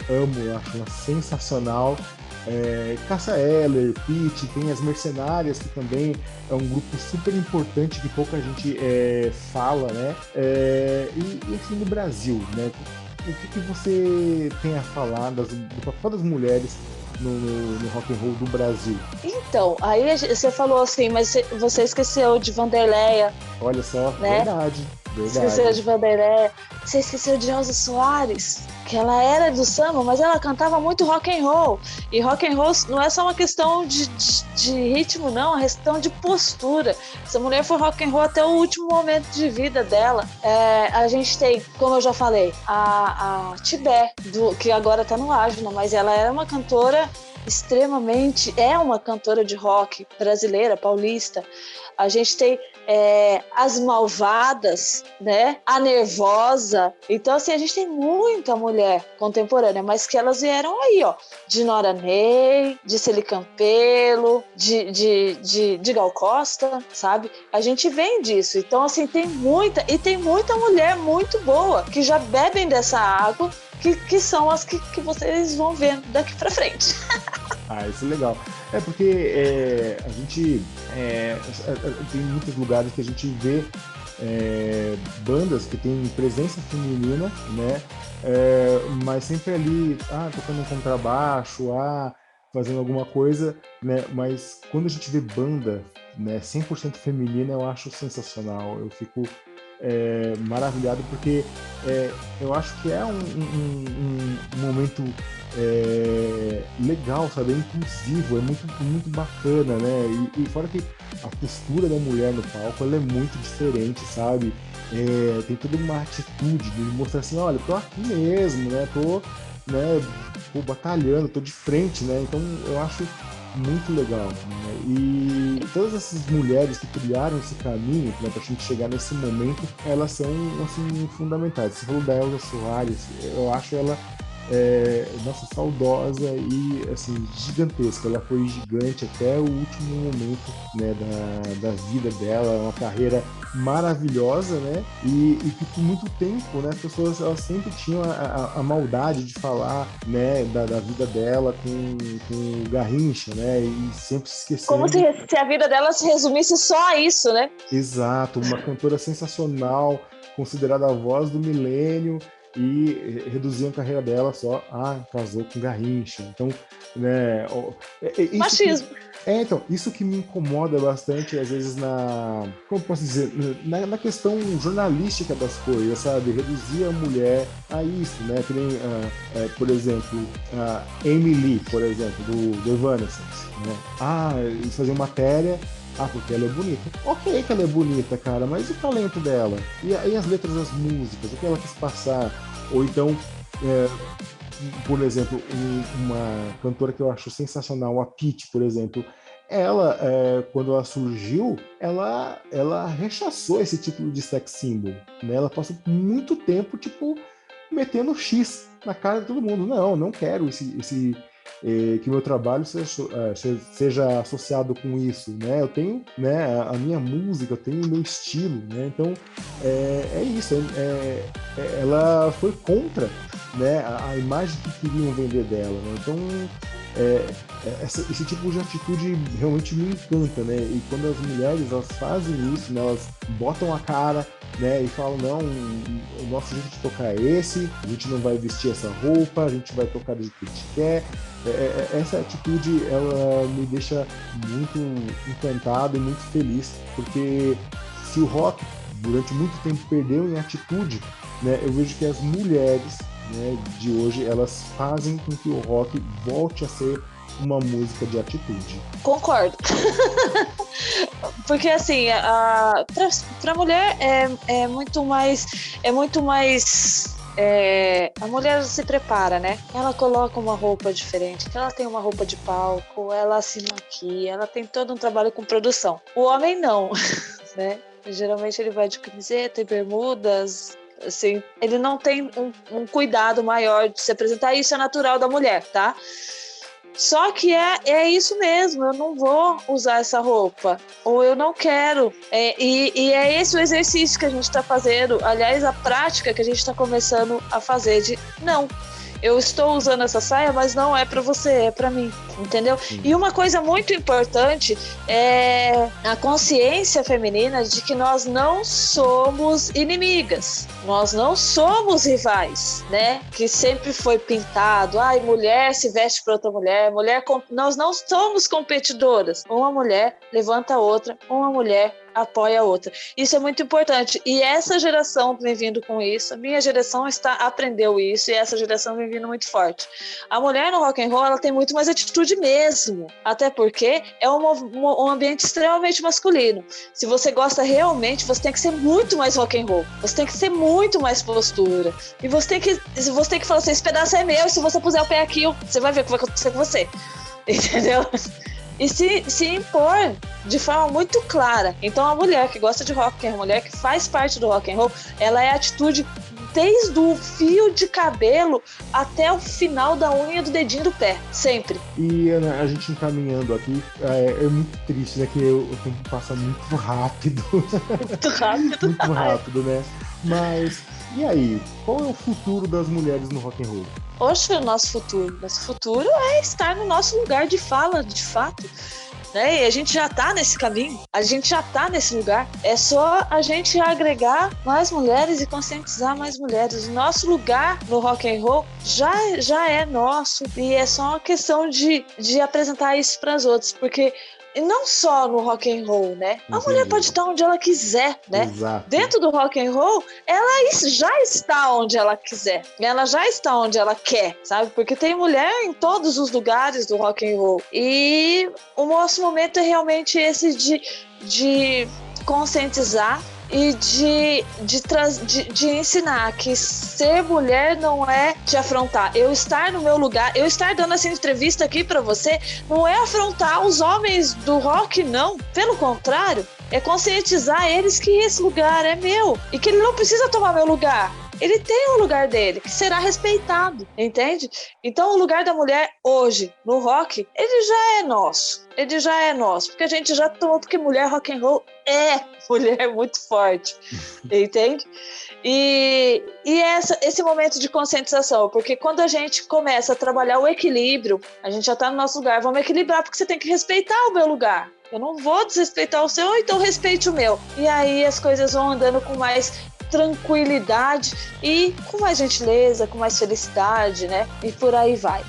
Speaker 1: eu amo, eu acho ela sensacional, Cássia Eller, Pitty, tem as Mercenárias, que também é um grupo super importante que pouca gente fala, né, e assim, no Brasil, né, o que você tem a falar do papel das mulheres no rock and roll do Brasil?
Speaker 2: Então, aí você falou assim, mas você esqueceu de Vanderleia.
Speaker 1: Olha só, né? Verdade.
Speaker 2: Esqueceu de Vanderleia. Você esqueceu de Elza Soares, que ela era do samba, mas ela cantava muito rock and roll. E rock and roll não é só uma questão de ritmo, não, é uma questão de postura. Essa mulher foi rock and roll até o último momento de vida dela. A gente tem, como eu já falei, a Tibé, que agora tá no Asno, mas ela era uma cantora extremamente, é uma cantora de rock brasileira, paulista. A gente tem as Malvadas, né? A Nervosa. Então, assim, a gente tem muita mulher contemporânea, mas que elas vieram aí, ó, de Nora Ney, de Celi Campelo, de Gal Costa, sabe? A gente vem disso. Então, assim, tem muita mulher muito boa que já bebem dessa água, que são as que vocês vão vendo daqui pra frente.
Speaker 1: Ah, isso é legal. É porque a gente tem muitos lugares que a gente vê bandas que têm presença feminina, né? Mas sempre ali, tocando um contrabaixo, fazendo alguma coisa, né? Mas quando a gente vê banda, né, 100% feminina, eu acho sensacional. Eu fico maravilhado porque eu acho que é um momento legal, sabe? É inclusivo, é muito bacana, né? E fora que a postura da mulher no palco, ela é muito diferente, sabe? Tem toda uma atitude de mostrar assim, olha, tô aqui mesmo, né? Tô batalhando, tô de frente, né? Então eu acho muito legal, né? E todas essas mulheres que criaram esse caminho, né, pra gente chegar nesse momento, elas são, assim, fundamentais. Você falou da Elza Soares, eu acho ela nossa, saudosa e, assim, gigantesca. Ela foi gigante até o último momento, né, da vida dela. Uma carreira maravilhosa, né? E que por muito tempo, né, as pessoas elas sempre tinham a maldade de falar, né, da vida dela com o Garrincha, né? E sempre se
Speaker 2: Como
Speaker 1: esquecendo.
Speaker 2: se a vida dela se resumisse só a isso, né?
Speaker 1: Exato, uma cantora sensacional, considerada a voz do milênio, e reduziam a carreira dela só casou com Garrincha. Então, né, isso que,
Speaker 2: Machismo.
Speaker 1: então, isso que me incomoda bastante, às vezes, como posso dizer, na questão jornalística das coisas, sabe? Reduzir a mulher a isso, né? Que nem, por exemplo, a Amy Lee, por exemplo, do Evanescence, né? Eles faziam matéria. Porque ela é bonita. Ok que ela é bonita, cara, mas e o talento dela? E as letras das músicas? O que ela quis passar? Ou então, por exemplo, uma cantora que eu acho sensacional, a Pitty, por exemplo, ela, quando ela surgiu, ela rechaçou esse título de sex symbol, né? Ela passou muito tempo, tipo, metendo X na cara de todo mundo. Não quero que meu trabalho seja associado com isso, né? Eu tenho, né, a minha música, eu tenho o meu estilo, né? Então isso. Ela foi contra, né, a imagem que queriam vender dela, né? Então esse tipo de atitude realmente me encanta, né? E quando as mulheres elas fazem isso, né, elas botam a cara, né, e falam, não, o nosso jeito de tocar é esse, a gente não vai vestir essa roupa, a gente vai tocar do jeito que a gente quer. Essa atitude, ela me deixa muito encantado e muito feliz, porque se o rock durante muito tempo perdeu em atitude, né, eu vejo que as mulheres, né, de hoje, elas fazem com que o rock volte a ser uma música de atitude.
Speaker 2: Concordo. Porque assim, pra mulher é muito mais a mulher se prepara, né? Ela coloca uma roupa diferente, ela tem uma roupa de palco, ela se maquia, ela tem todo um trabalho com produção. O homem não, né? Geralmente ele vai de camiseta e bermudas, assim, ele não tem um cuidado maior de se apresentar. Isso é natural da mulher, tá? Só que é isso mesmo, eu não vou usar essa roupa, ou eu não quero. E é esse o exercício que a gente está fazendo, aliás, a prática que a gente está começando a fazer de não. Eu estou usando essa saia, mas não é para você, é para mim, entendeu? E uma coisa muito importante é a consciência feminina de que nós não somos inimigas, nós não somos rivais, né? Que sempre foi pintado, mulher se veste para outra mulher, nós não somos competidoras. Uma mulher levanta a outra, uma mulher apoia a outra. Isso é muito importante. E essa geração vem vindo com isso. A minha geração aprendeu isso e essa geração vem vindo muito forte. A mulher no rock and roll, ela tem muito mais atitude mesmo. Até porque é um ambiente extremamente masculino. Se você gosta realmente, você tem que ser muito mais rock and roll. Você tem que ser muito mais postura. E você tem que falar assim, esse pedaço é meu, e se você puser o pé aqui, você vai ver o que vai acontecer com você. entendeu? E se impor de forma muito clara. Então a mulher que gosta de rock, a mulher que faz parte do rock and roll, ela é atitude desde o fio de cabelo até o final da unha do dedinho do pé, sempre.
Speaker 1: E Ana, a gente encaminhando aqui, é muito triste, né? Que o tempo passa muito rápido.
Speaker 2: Muito rápido.
Speaker 1: Muito rápido, né? Mas, e aí? Qual é o futuro das mulheres no rock and roll?
Speaker 2: Oxe, o nosso futuro. Nosso futuro é estar no nosso lugar de fala, de fato. Né? E a gente já está nesse caminho, a gente já está nesse lugar. É só a gente agregar mais mulheres e conscientizar mais mulheres. O nosso lugar no rock and roll já é nosso e é só uma questão de apresentar isso para as outras, porque não só no rock and roll, né? A mulher pode estar onde ela quiser, né?
Speaker 1: Exato.
Speaker 2: Dentro do rock and roll, ela já está onde ela quiser. Ela já está onde ela quer, sabe? Porque tem mulher em todos os lugares do rock and roll. E o nosso momento é realmente esse de conscientizar e de ensinar que ser mulher não é te afrontar. Eu estar no meu lugar, eu estar dando essa entrevista aqui pra você, não é afrontar os homens do rock, não. Pelo contrário, é conscientizar eles que esse lugar é meu e que ele não precisa tomar meu lugar. Ele tem um lugar dele, que será respeitado, entende? Então o lugar da mulher hoje, no rock, ele já é nosso. Ele já é nosso, porque a gente já tomou, porque mulher rock and roll é mulher muito forte, entende? E esse momento de conscientização, porque quando a gente começa a trabalhar o equilíbrio, a gente já está no nosso lugar, vamos equilibrar, porque você tem que respeitar o meu lugar. Eu não vou desrespeitar o seu, então respeite o meu. E aí as coisas vão andando com mais tranquilidade e com mais gentileza, com mais felicidade, né? E por aí vai.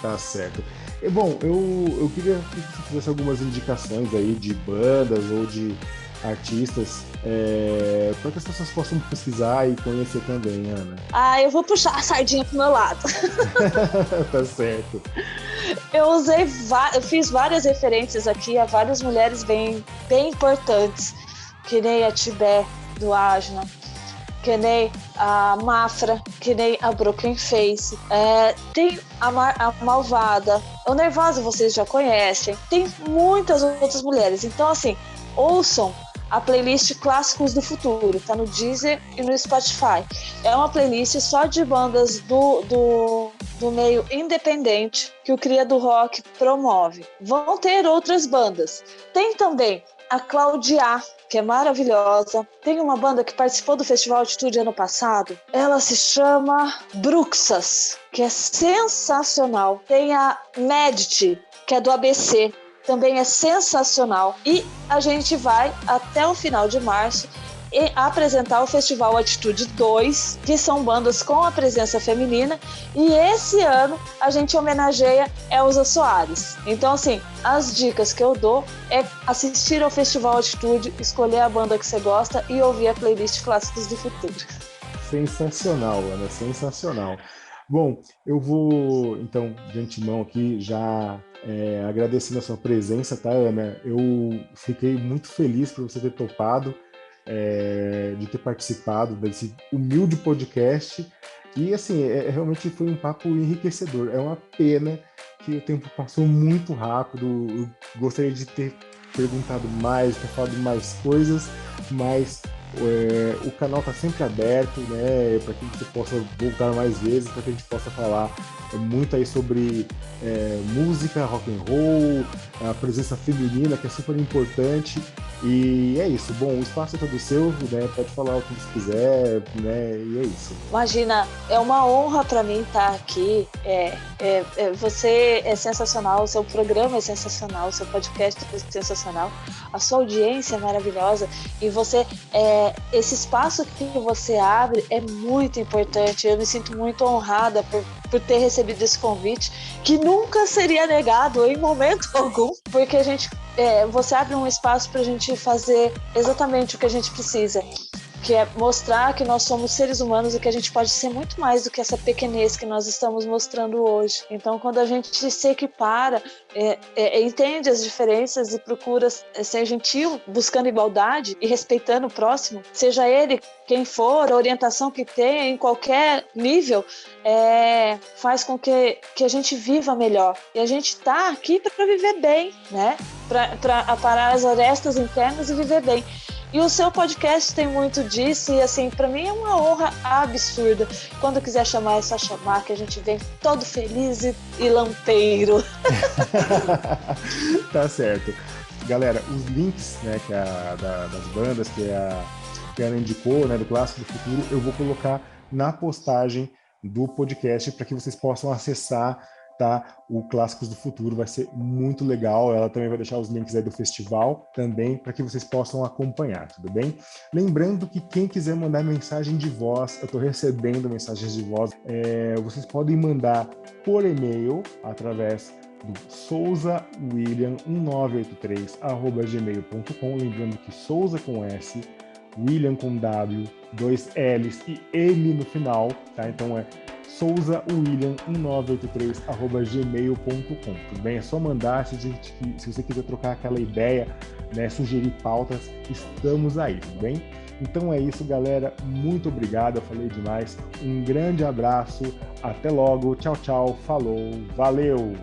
Speaker 1: Tá certo. E, bom, eu queria que você fizesse algumas indicações aí de bandas ou de artistas para que as pessoas possam pesquisar e conhecer também, Ana.
Speaker 2: Eu vou puxar a sardinha pro meu lado.
Speaker 1: Tá certo.
Speaker 2: Eu fiz várias referências aqui a várias mulheres bem importantes, que nem a Tibé do Ajna, que nem a Mafra, que nem a Brooklyn Face, tem a Malvada, o Nervosa vocês já conhecem, tem muitas outras mulheres. Então, assim, ouçam a playlist Clássicos do Futuro, tá no Deezer e no Spotify. É uma playlist só de bandas do meio independente que o Cria do Rock promove. Vão ter outras bandas. Tem também a Claudia, que é maravilhosa. Tem uma banda que participou do Festival Altitude ano passado. Ela se chama Bruxas, que é sensacional. Tem a Medit, que é do ABC. Também é sensacional. E a gente vai, até o final de março, apresentar o Festival Atitude 2, que são bandas com a presença feminina. E esse ano a gente homenageia Elza Soares. Então, assim, as dicas que eu dou é assistir ao Festival Atitude, escolher a banda que você gosta e ouvir a playlist Clássicos do Futuro.
Speaker 1: Sensacional, Ana, sensacional. Bom, eu vou, então, de antemão aqui, já agradecendo a sua presença, tá, Ana? Eu fiquei muito feliz por você ter topado, de ter participado desse humilde podcast. E, assim, realmente foi um papo enriquecedor. É uma pena que o tempo passou muito rápido. Eu gostaria de ter perguntado mais, ter falado mais coisas, mas o canal está sempre aberto, né, para que você possa voltar mais vezes, para que a gente possa falar muito aí sobre música, rock and roll, a presença feminina, que é super importante. E é isso. Bom, o espaço é todo seu, né? Pode falar o que você quiser, né? E é isso.
Speaker 2: Imagina, é uma honra para mim estar aqui. Você é sensacional, o seu programa é sensacional, o seu podcast é sensacional, a sua audiência é maravilhosa e esse espaço que você abre é muito importante. Eu me sinto muito honrada por ter recebido esse convite, que nunca seria negado em momento algum, porque você abre um espaço para a gente fazer exatamente o que a gente precisa, que é mostrar que nós somos seres humanos e que a gente pode ser muito mais do que essa pequenez que nós estamos mostrando hoje. Então, quando a gente se equipara, entende as diferenças e procura ser gentil, buscando igualdade e respeitando o próximo, seja ele quem for, a orientação que tenha, em qualquer nível, faz com que a gente viva melhor. E a gente está aqui para viver bem, né? Para aparar as arestas internas e viver bem. E o seu podcast tem muito disso, e assim, para mim é uma honra absurda. Quando quiser chamar, é só chamar, que a gente vem todo feliz e lampeiro.
Speaker 1: Tá certo. Galera, os links, né, das bandas que ela indicou, né, do Clássico do Futuro, eu vou colocar na postagem do podcast para que vocês possam acessar, tá? O Clássicos do Futuro vai ser muito legal. Ela também vai deixar os links aí do festival também para que vocês possam acompanhar, tudo bem? Lembrando que quem quiser mandar mensagem de voz, eu estou recebendo mensagens de voz, vocês podem mandar por e-mail através do souzawilliam1983@gmail.com, lembrando que Souza com S, William com W, 2 L's e M no final, tá? Então é souzawilliam1983@gmail.com, tudo bem? É só mandar, se você quiser trocar aquela ideia, né, sugerir pautas, estamos aí, tudo bem? Então é isso, galera, muito obrigado, eu falei demais, um grande abraço, até logo, tchau, tchau, falou, valeu!